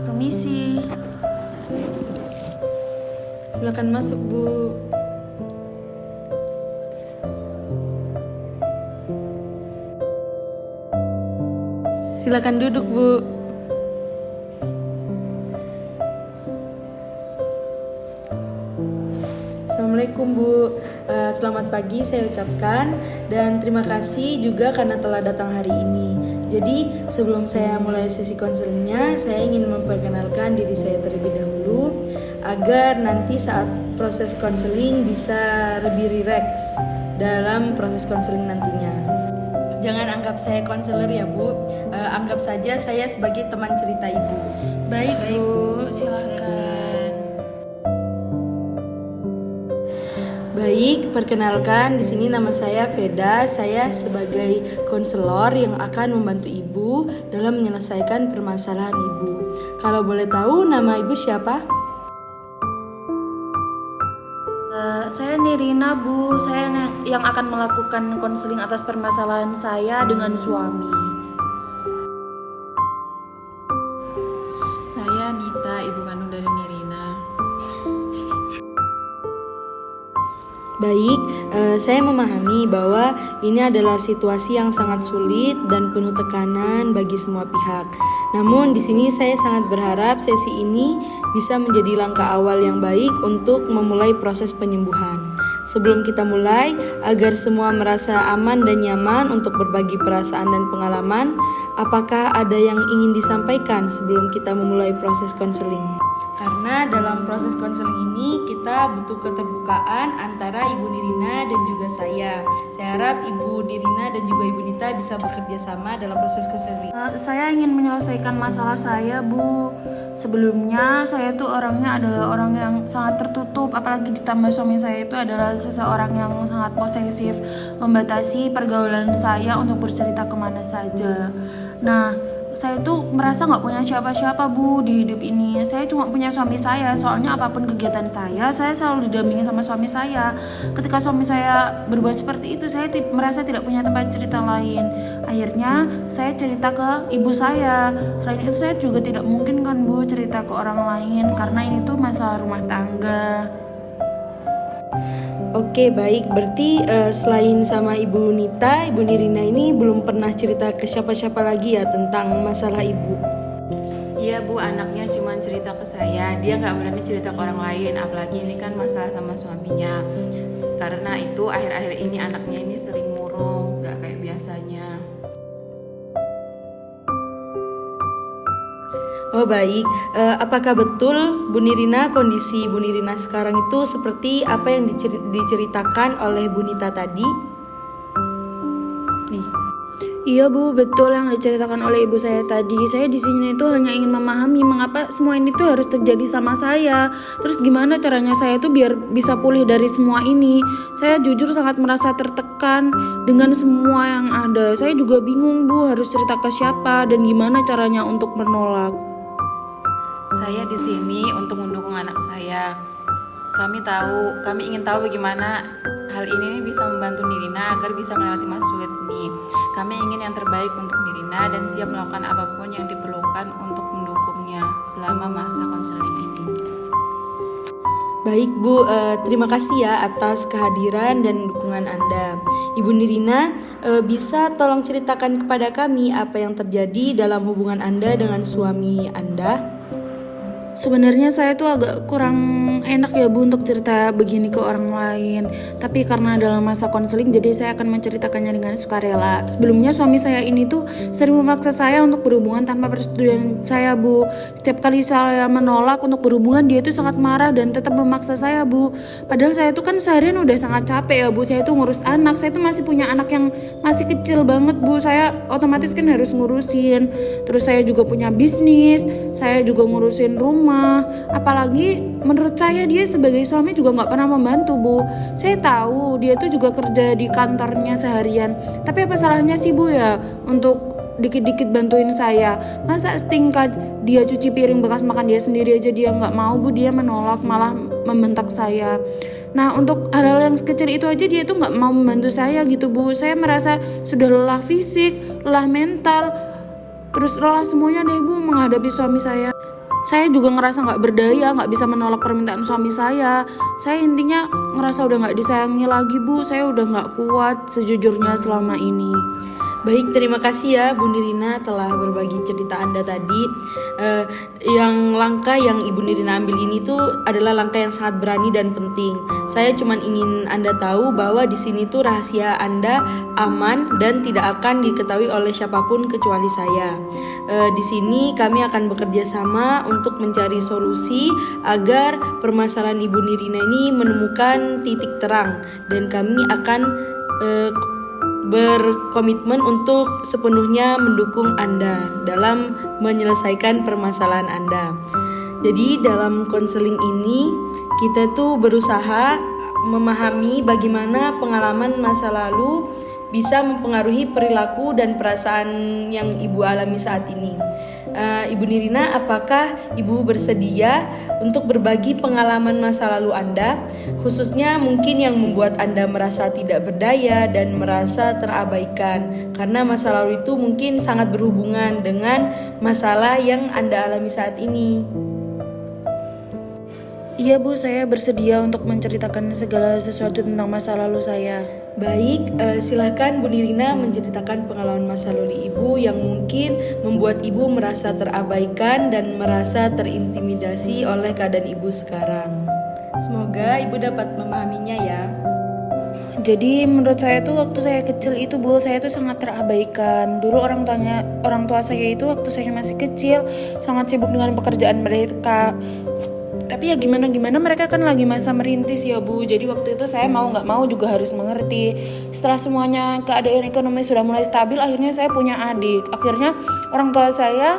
Permisi. Silakan masuk, Bu. Silakan duduk, Bu. Assalamualaikum, Bu. Selamat pagi saya ucapkan, dan terima kasih juga karena telah datang hari ini. Jadi sebelum saya mulai sesi konselingnya, saya ingin memperkenalkan diri saya terlebih dahulu agar nanti saat proses konseling bisa lebih rileks dalam proses konseling nantinya. Jangan anggap saya konselor ya, Bu. Anggap saja saya sebagai teman cerita Ibu. Baik, Bu, silakan. Baik, perkenalkan di sini nama saya Veda. Saya sebagai konselor yang akan membantu Ibu dalam menyelesaikan permasalahan Ibu. Kalau boleh tahu nama Ibu siapa? Saya Nirina, Bu. Saya yang akan melakukan konseling atas permasalahan saya dengan suami. Saya Nita, ibu kandung dari Nirina. Baik, saya memahami bahwa ini adalah situasi yang sangat sulit dan penuh tekanan bagi semua pihak. Namun di sini saya sangat berharap sesi ini bisa menjadi langkah awal yang baik untuk memulai proses penyembuhan. Sebelum kita mulai, agar semua merasa aman dan nyaman untuk berbagi perasaan dan pengalaman, apakah ada yang ingin disampaikan sebelum kita memulai proses konseling? Karena dalam proses konseling ini kita butuh keterbukaan antara Ibu Nirina dan juga saya. Saya harap Ibu Nirina dan juga Ibu Nita bisa bekerja sama dalam proses konseling. Saya ingin menyelesaikan masalah saya, Bu. Sebelumnya saya tuh orangnya adalah orang yang sangat tertutup, apalagi ditambah suami saya itu adalah seseorang yang sangat posesif, membatasi pergaulan saya untuk bercerita kemana saja. Nah, saya tuh merasa gak punya siapa-siapa, Bu, di hidup ini. Saya cuma punya suami saya. Soalnya apapun kegiatan saya selalu didampingi sama suami saya. Ketika suami saya berbuat seperti itu, saya merasa tidak punya tempat cerita lain. Akhirnya saya cerita ke ibu saya. Selain itu saya juga tidak mungkin kan, Bu, cerita ke orang lain, karena ini tuh masalah rumah tangga. Oke, baik. Berarti selain sama Ibu Nita, Ibu Nirina ini belum pernah cerita ke siapa-siapa lagi ya tentang masalah Ibu? Iya, Bu, anaknya cuma cerita ke saya. Dia nggak berani cerita ke orang lain, apalagi ini kan masalah sama suaminya. Karena itu akhir-akhir ini anaknya ini sering murung, nggak kayak biasanya. Oh baik, apakah betul Bu Nirina, kondisi Bu Nirina sekarang itu seperti apa yang diceritakan oleh Bu Nita tadi? Iya, Bu, betul yang diceritakan oleh ibu saya tadi. Saya di sini itu hanya ingin memahami mengapa semua ini tuh harus terjadi sama saya. Terus gimana caranya saya tuh biar bisa pulih dari semua ini. Saya jujur sangat merasa tertekan dengan semua yang ada. Saya juga bingung, Bu, harus cerita ke siapa dan gimana caranya untuk menolak. Saya di sini untuk mendukung anak saya. Kami ingin tahu bagaimana hal ini bisa membantu Nirina agar bisa melewati masa sulit ini. Kami ingin yang terbaik untuk Nirina dan siap melakukan apapun yang diperlukan untuk mendukungnya selama masa konseling ini. Baik, Bu, terima kasih ya atas kehadiran dan dukungan Anda. Ibu Nirina, bisa tolong ceritakan kepada kami apa yang terjadi dalam hubungan Anda dengan suami Anda? Sebenarnya saya tuh agak kurang kurang enak ya Bu untuk cerita begini ke orang lain. Tapi karena dalam masa konseling, jadi saya akan menceritakannya dengan sukarela. Sebelumnya suami saya ini tuh sering memaksa saya untuk berhubungan tanpa persetujuan saya Bu. Setiap kali saya menolak untuk berhubungan, dia tuh sangat marah dan tetap memaksa saya Bu. Padahal saya tuh kan seharian udah sangat capek ya Bu. Saya tuh ngurus anak, saya tuh masih punya anak yang masih kecil banget Bu. Saya otomatis kan harus ngurusin. Terus saya juga punya bisnis, saya juga ngurusin rumah. Apalagi menurut saya dia sebagai suami juga gak pernah membantu Bu. Saya tahu dia tuh juga kerja di kantornya seharian, tapi apa salahnya sih Bu ya untuk dikit-dikit bantuin saya? Masa setingkat dia cuci piring bekas makan dia sendiri aja dia gak mau Bu. Dia menolak, malah membentak saya. Nah untuk hal-hal yang kecil itu aja dia tuh gak mau membantu saya gitu Bu. Saya merasa sudah lelah fisik, lelah mental, terus lelah semuanya deh Bu menghadapi suami saya. Saya juga ngerasa gak berdaya, gak bisa menolak permintaan suami saya. Saya intinya ngerasa udah gak disayangi lagi Bu. Saya udah gak kuat sejujurnya selama ini. Baik, terima kasih ya Bu Nirina telah berbagi cerita Anda tadi. Yang langkah yang Ibu Nirina ambil ini tuh adalah langkah yang sangat berani dan penting. Saya cuma ingin Anda tahu bahwa di sini tuh rahasia Anda aman dan tidak akan diketahui oleh siapapun kecuali saya. Di sini kami akan bekerja sama untuk mencari solusi agar permasalahan Ibu Nirina ini menemukan titik terang, dan kami akan berkomitmen untuk sepenuhnya mendukung Anda dalam menyelesaikan permasalahan Anda. Jadi dalam konseling ini kita tuh berusaha memahami bagaimana pengalaman masa lalu bisa mempengaruhi perilaku dan perasaan yang Ibu alami saat ini. Ibu Nirina, apakah Ibu bersedia untuk berbagi pengalaman masa lalu Anda, khususnya mungkin yang membuat Anda merasa tidak berdaya dan merasa terabaikan, karena masa lalu itu mungkin sangat berhubungan dengan masalah yang Anda alami saat ini? Iya Bu, saya bersedia untuk menceritakan segala sesuatu tentang masa lalu saya. Baik, silakan Bu Nirina menceritakan pengalaman masa lalu Ibu yang mungkin membuat Ibu merasa terabaikan dan merasa terintimidasi oleh keadaan Ibu sekarang. Semoga Ibu dapat memahaminya ya. Jadi menurut saya tuh waktu saya kecil itu Bu, saya tuh sangat terabaikan. Dulu orang tua saya itu waktu saya masih kecil sangat sibuk dengan pekerjaan mereka. Tapi ya gimana mereka kan lagi masa merintis ya Bu. Jadi waktu itu saya mau gak mau juga harus mengerti. Setelah semuanya keadaan ekonomi sudah mulai stabil, akhirnya saya punya adik. Akhirnya orang tua saya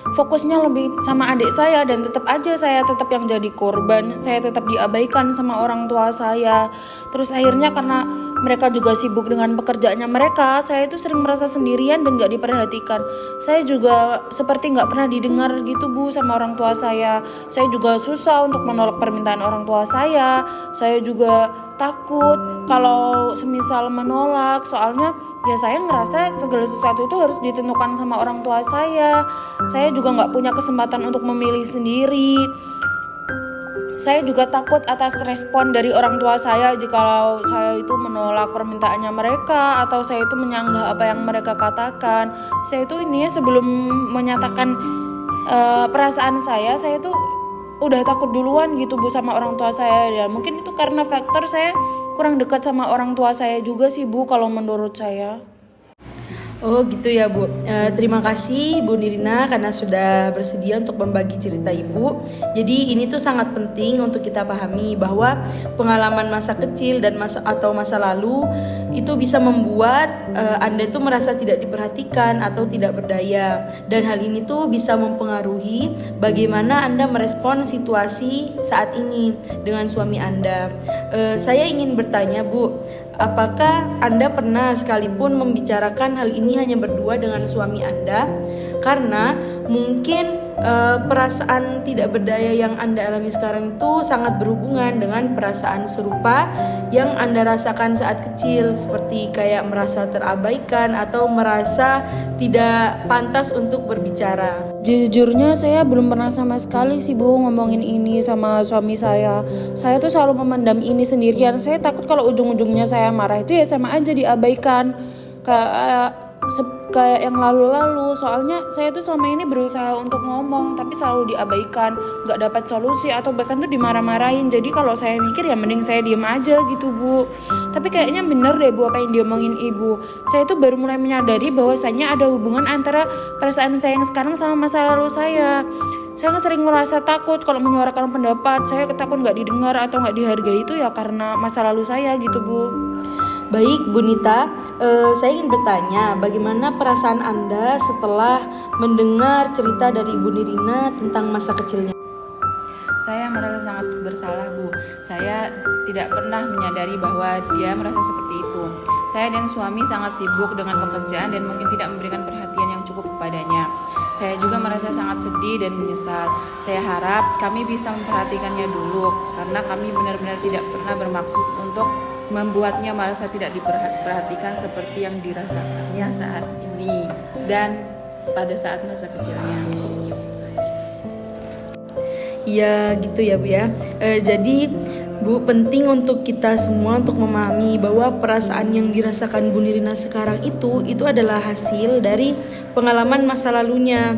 fokusnya lebih sama adik saya, dan tetap aja saya tetap yang jadi korban. Saya tetap diabaikan sama orang tua saya. Terus akhirnya karena mereka juga sibuk dengan pekerjaannya mereka, saya itu sering merasa sendirian dan gak diperhatikan. Saya juga seperti gak pernah didengar gitu Bu sama orang tua saya. Saya juga susah untuk menolak permintaan orang tua saya. Saya juga takut kalau semisal menolak, soalnya ya saya ngerasa segala sesuatu itu harus ditentukan sama orang tua saya. Saya juga gak punya kesempatan untuk memilih sendiri. Saya juga takut atas respon dari orang tua saya jikalau saya itu menolak permintaannya mereka atau saya itu menyanggah apa yang mereka katakan. Saya itu ini sebelum menyatakan perasaan saya itu udah takut duluan gitu Bu sama orang tua saya. Ya mungkin itu karena faktor saya kurang dekat sama orang tua saya juga sih Bu kalau menurut saya. Oh gitu ya Bu. Terima kasih Bu Nirina karena sudah bersedia untuk membagi cerita Ibu. Jadi ini tuh sangat penting untuk kita pahami bahwa pengalaman masa kecil dan masa lalu itu bisa membuat Anda itu merasa tidak diperhatikan atau tidak berdaya, dan hal ini tuh bisa mempengaruhi bagaimana Anda merespon situasi saat ini dengan suami Anda. Saya ingin bertanya Bu, apakah Anda pernah sekalipun membicarakan hal ini hanya berdua dengan suami Anda? Karena mungkin perasaan tidak berdaya yang Anda alami sekarang itu sangat berhubungan dengan perasaan serupa yang Anda rasakan saat kecil, seperti kayak merasa terabaikan atau merasa tidak pantas untuk berbicara. Jujurnya saya belum pernah sama sekali sih Bu ngomongin ini sama suami saya. Saya tuh selalu memendam ini sendirian. Saya takut kalau ujung-ujungnya saya marah itu ya sama aja diabaikan. Kayak kayak yang lalu-lalu. Soalnya saya tuh selama ini berusaha untuk ngomong tapi selalu diabaikan, nggak dapat solusi atau bahkan tuh dimarah-marahin. Jadi kalau saya mikir ya mending saya diem aja gitu Bu. Tapi kayaknya bener deh Bu apa yang diomongin Ibu. Saya tuh baru mulai menyadari bahwasanya ada hubungan antara perasaan saya yang sekarang sama masa lalu saya. Saya sering merasa takut kalau menyuarakan pendapat. Saya takut nggak didengar atau nggak dihargai itu ya karena masa lalu saya gitu Bu. Baik Bu Nita, saya ingin bertanya bagaimana perasaan Anda setelah mendengar cerita dari Ibu Nirina tentang masa kecilnya? Saya merasa sangat bersalah Bu. Saya tidak pernah menyadari bahwa dia merasa seperti itu. Saya dan suami sangat sibuk dengan pekerjaan dan mungkin tidak memberikan perhatian yang cukup kepadanya. Saya juga merasa sangat sedih dan menyesal. Saya harap kami bisa memperhatikannya dulu karena kami benar-benar tidak pernah bermaksud untuk membuatnya merasa tidak diperhatikan seperti yang dirasakannya saat ini dan pada saat masa kecilnya. Iya gitu ya Bu ya. Jadi Bu, penting untuk kita semua untuk memahami bahwa perasaan yang dirasakan Bu Nirina sekarang itu adalah hasil dari pengalaman masa lalunya.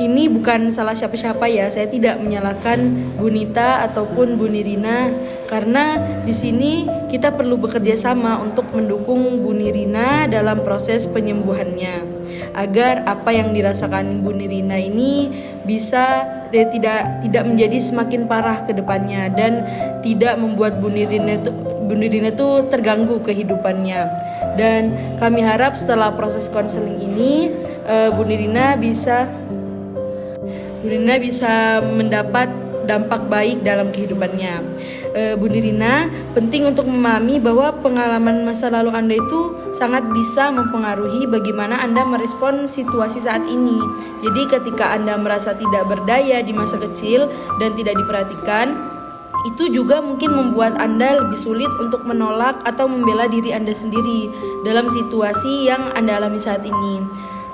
Ini bukan salah siapa-siapa ya, saya tidak menyalahkan Bu Nita ataupun Bu Nirina karena di sini kita perlu bekerja sama untuk mendukung Bu Nirina dalam proses penyembuhannya agar apa yang dirasakan Bu Nirina ini bisa tidak menjadi semakin parah ke depannya dan tidak membuat Bu Nirina itu terganggu kehidupannya. Dan kami harap setelah proses konseling ini Bu Nirina bisa mendapat dampak baik dalam kehidupannya. Bu Nirina, penting untuk memahami bahwa pengalaman masa lalu Anda itu sangat bisa mempengaruhi bagaimana Anda merespon situasi saat ini. Jadi ketika Anda merasa tidak berdaya di masa kecil dan tidak diperhatikan, itu juga mungkin membuat Anda lebih sulit untuk menolak atau membela diri Anda sendiri dalam situasi yang Anda alami saat ini.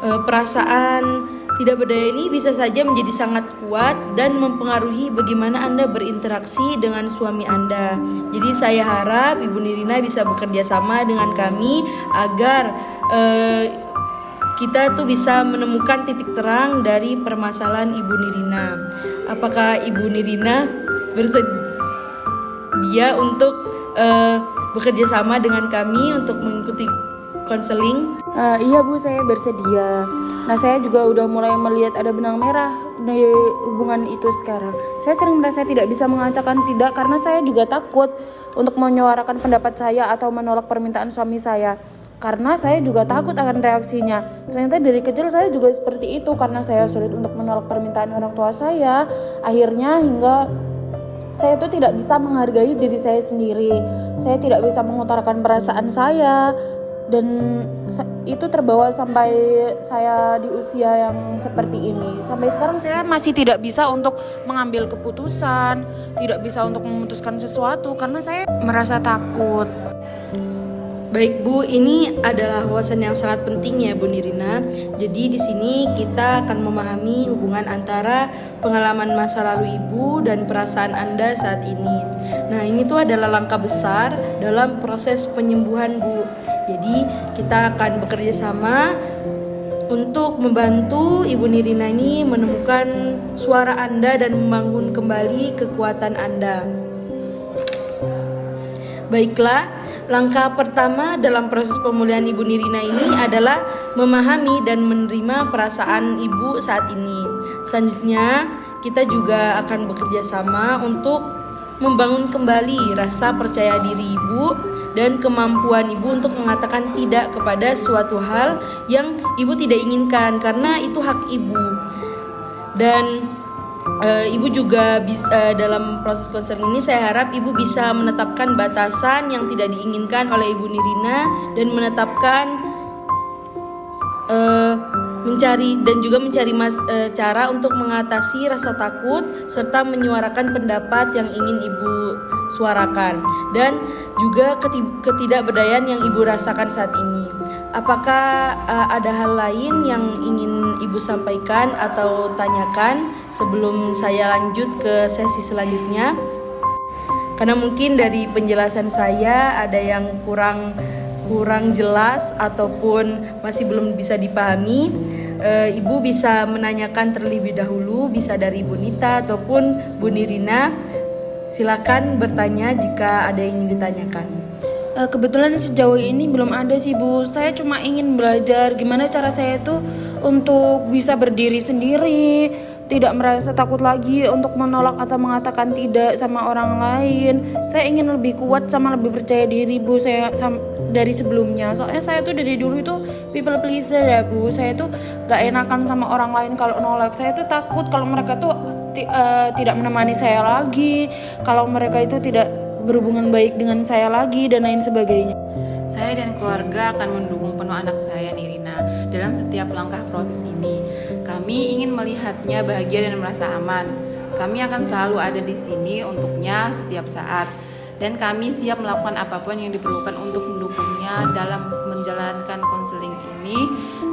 Perasaan tidak berdaya ini bisa saja menjadi sangat kuat dan mempengaruhi bagaimana Anda berinteraksi dengan suami Anda. Jadi saya harap Ibu Nirina bisa bekerja sama dengan kami agar kita tuh bisa menemukan titik terang dari permasalahan Ibu Nirina. Apakah Ibu Nirina bersedia untuk bekerja sama dengan kami untuk mengikuti konseling? Iya Bu, saya bersedia. Nah saya juga udah mulai melihat ada benang merah di hubungan itu sekarang. Saya sering merasa tidak bisa mengatakan tidak karena saya juga takut untuk menyuarakan pendapat saya atau menolak permintaan suami saya. Karena saya juga takut akan reaksinya. Ternyata dari kecil saya juga seperti itu karena saya sulit untuk menolak permintaan orang tua saya. Akhirnya hingga saya itu tidak bisa menghargai diri saya sendiri. Saya tidak bisa mengutarakan perasaan saya. Dan itu terbawa sampai saya di usia yang seperti ini. Sampai sekarang saya masih tidak bisa untuk mengambil keputusan, tidak bisa untuk memutuskan sesuatu karena saya merasa takut. Baik Bu, ini adalah wawasan yang sangat penting ya Bu Nirina. Jadi di sini kita akan memahami hubungan antara pengalaman masa lalu Ibu dan perasaan Anda saat ini. Nah ini tuh adalah langkah besar dalam proses penyembuhan Bu. Jadi kita akan bekerja sama untuk membantu Ibu Nirina ini menemukan suara Anda dan membangun kembali kekuatan Anda. Baiklah, langkah pertama dalam proses pemulihan Ibu Nirina ini adalah memahami dan menerima perasaan Ibu saat ini. Selanjutnya, kita juga akan bekerja sama untuk membangun kembali rasa percaya diri Ibu dan kemampuan Ibu untuk mengatakan tidak kepada suatu hal yang Ibu tidak inginkan karena itu hak Ibu. Dan Ibu juga dalam proses konseling ini saya harap Ibu bisa menetapkan batasan yang tidak diinginkan oleh Ibu Nirina dan menetapkan mencari cara untuk mengatasi rasa takut serta menyuarakan pendapat yang ingin Ibu suarakan dan juga ketidakberdayaan yang Ibu rasakan saat ini. Apakah ada hal lain yang ingin Ibu sampaikan atau tanyakan sebelum saya lanjut ke sesi selanjutnya? Karena mungkin dari penjelasan saya ada yang kurang kurang jelas ataupun masih belum bisa dipahami, Ibu bisa menanyakan terlebih dahulu, bisa dari Ibu Nita ataupun Bu Nirina. Silakan bertanya jika ada yang ingin ditanyakan. Kebetulan sejauh ini belum ada sih Bu. Saya cuma ingin belajar gimana cara saya itu untuk bisa berdiri sendiri, tidak merasa takut lagi untuk menolak atau mengatakan tidak sama orang lain. Saya ingin lebih kuat sama lebih percaya diri Bu, saya dari sebelumnya. Soalnya saya tuh dari dulu itu people pleaser ya Bu. Saya tuh gak enakan sama orang lain kalau nolak. Saya tuh takut kalau mereka tuh tidak menemani saya lagi, kalau mereka itu tidak berhubungan baik dengan saya lagi dan lain sebagainya. Saya dan keluarga akan mendukung penuh anak saya Nirina dalam setiap langkah proses ini. Kami ingin melihatnya bahagia dan merasa aman. Kami akan selalu ada di sini untuknya setiap saat. Dan kami siap melakukan apapun yang diperlukan untuk mendukungnya dalam menjalankan konseling ini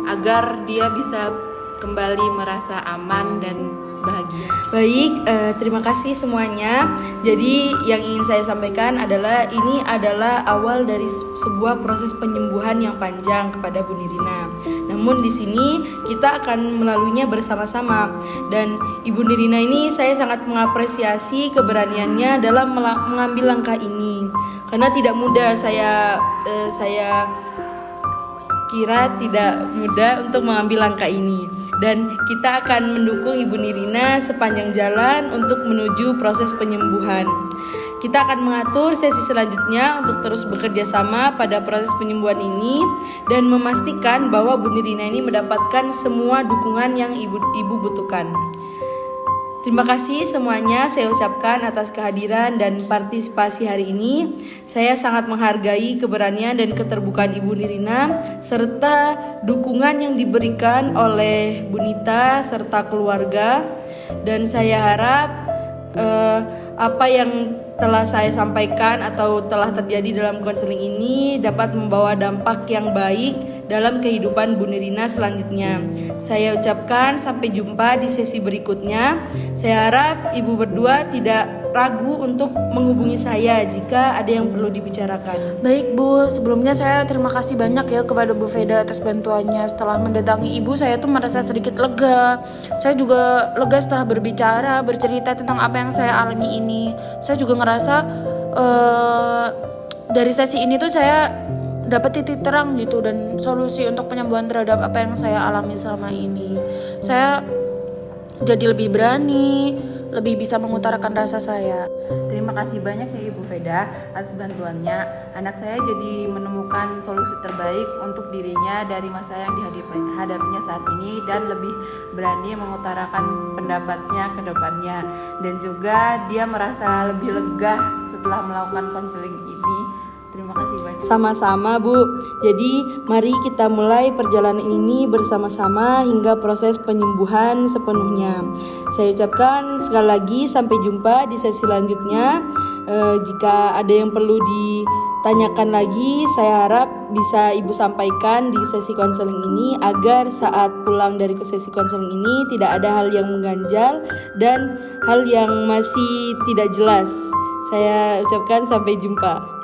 agar dia bisa kembali merasa aman dan bahagia. Baik, terima kasih semuanya. Jadi yang ingin saya sampaikan adalah ini adalah awal dari sebuah proses penyembuhan yang panjang kepada Bu Nirina. Namun di sini kita akan melaluinya bersama-sama, dan Ibu Nirina ini saya sangat mengapresiasi keberaniannya dalam mengambil langkah ini, karena tidak mudah. Saya kira tidak mudah untuk mengambil langkah ini, dan kita akan mendukung Ibu Nirina sepanjang jalan untuk menuju proses penyembuhan. Kita akan mengatur sesi selanjutnya untuk terus bekerja sama pada proses penyembuhan ini dan memastikan bahwa Bu Nirina ini mendapatkan semua dukungan yang Ibu butuhkan. Terima kasih semuanya saya ucapkan atas kehadiran dan partisipasi hari ini. Saya sangat menghargai keberanian dan keterbukaan Ibu Nirina serta dukungan yang diberikan oleh Bu Nita serta keluarga. Dan saya harap apa yang telah saya sampaikan atau telah terjadi dalam konseling ini dapat membawa dampak yang baik dalam kehidupan Bu Nirina selanjutnya. Saya ucapkan sampai jumpa di sesi berikutnya. Saya harap Ibu berdua tidak ragu untuk menghubungi saya jika ada yang perlu dibicarakan. Baik Bu, sebelumnya saya terima kasih banyak ya kepada Bu Veda atas bantuannya. Setelah mendatangi Ibu, saya tuh merasa sedikit lega. Saya juga lega setelah berbicara, bercerita tentang apa yang saya alami ini. Saya juga ngerasa dari sesi ini tuh saya dapat titik terang gitu dan solusi untuk penyembuhan terhadap apa yang saya alami selama ini. Saya jadi lebih berani, lebih bisa mengutarakan rasa saya. Terima kasih banyak ya Ibu Veda atas bantuannya. Anak saya jadi menemukan solusi terbaik untuk dirinya dari masalah yang dihadapinya saat ini dan lebih berani mengutarakan pendapatnya ke depannya. Dan juga dia merasa lebih lega setelah melakukan konseling ini. Terima kasih banyak. Sama-sama Bu. Jadi mari kita mulai perjalanan ini bersama-sama hingga proses penyembuhan sepenuhnya. Saya ucapkan sekali lagi sampai jumpa di sesi selanjutnya. Jika ada yang perlu ditanyakan lagi, saya harap bisa Ibu sampaikan di sesi konseling ini agar saat pulang dari sesi konseling ini tidak ada hal yang mengganjal dan hal yang masih tidak jelas. Saya ucapkan sampai jumpa.